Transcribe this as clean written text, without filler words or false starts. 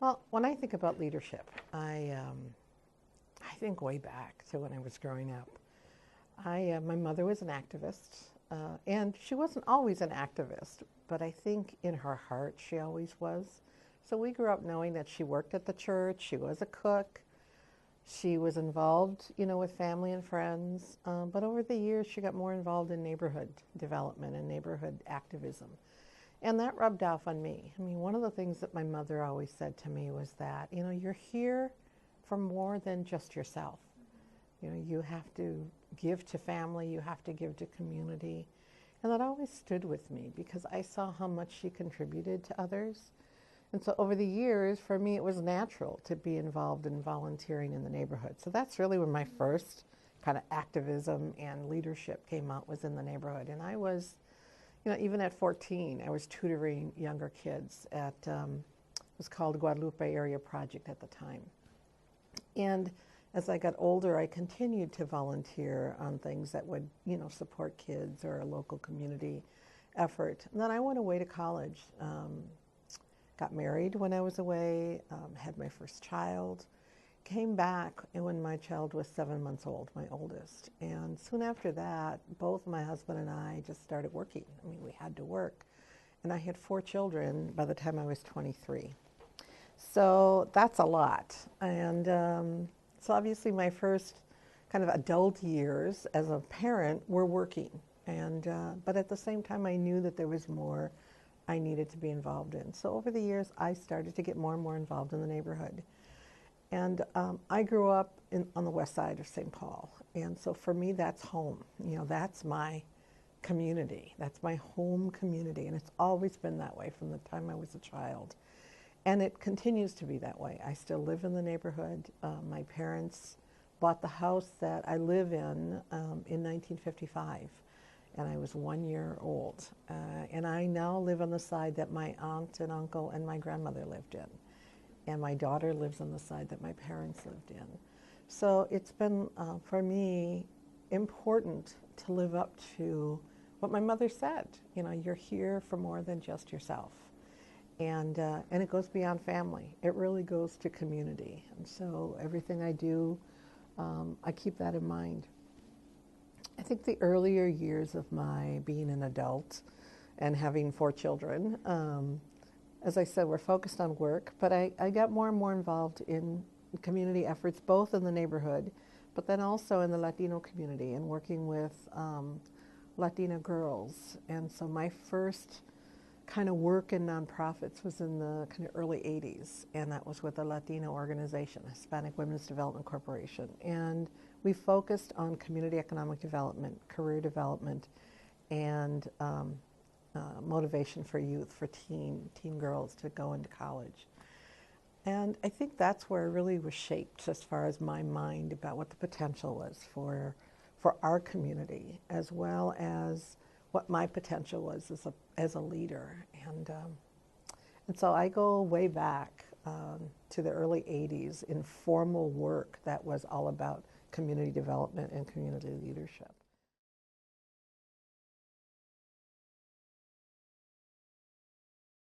Well, when I think about leadership, I think way back to when I was growing up. My mother was an activist, and she wasn't always an activist, but I think in her heart she always was. So we grew up knowing that she worked at the church, she was a cook, she was involved, with family and friends. But over the years, she got more involved in neighborhood development and neighborhood activism. And that rubbed off on me. I mean, one of the things that my mother always said to me was that, you're here for more than just yourself. You have to give to family, you have to give to community. And that always stood with me because I saw how much she contributed to others. And so over the years, for me, it was natural to be involved in volunteering in the neighborhood. So that's really where my first kind of activism and leadership came out, was in the neighborhood. And I was, even at 14, I was tutoring younger kids at, it was called Guadalupe Area Project at the time. And as I got older, I continued to volunteer on things that would, support kids or a local community effort. And then I went away to college, got married when I was away, had my first child, came back when my child was 7 months old, my oldest. And soon after that, both my husband and I just started working. I mean, we had to work. And I had 4 children by the time I was 23. So that's a lot. And so obviously my first kind of adult years as a parent were working. And but at the same time, I knew that there was more I needed to be involved in. So over the years, I started to get more and more involved in the neighborhood. And I grew up on the west side of St. Paul. And so for me, that's home. That's my community. That's my home community. And it's always been that way from the time I was a child. And it continues to be that way. I still live in the neighborhood. My parents bought the house that I live in 1955. And I was 1 year old. And I now live on the side that my aunt and uncle and my grandmother lived in. And my daughter lives on the side that my parents lived in. So it's been, for me, important to live up to what my mother said. You're here for more than just yourself. And it goes beyond family. It really goes to community. And so everything I do, I keep that in mind. I think the earlier years of my being an adult and having 4 children, as I said, we're focused on work, but I got more and more involved in community efforts, both in the neighborhood, but then also in the Latino community and working with Latina girls. And so my first kind of work in nonprofits was in the kind of early 80s, and that was with a Latino organization, Hispanic Women's Development Corporation. And we focused on community economic development, career development, and motivation for youth, for teen girls to go into college. And I think that's where I really was shaped as far as my mind about what the potential was for our community, as well as what my potential was as a leader. And so I go way back to the early 80s in formal work that was all about community development and community leadership.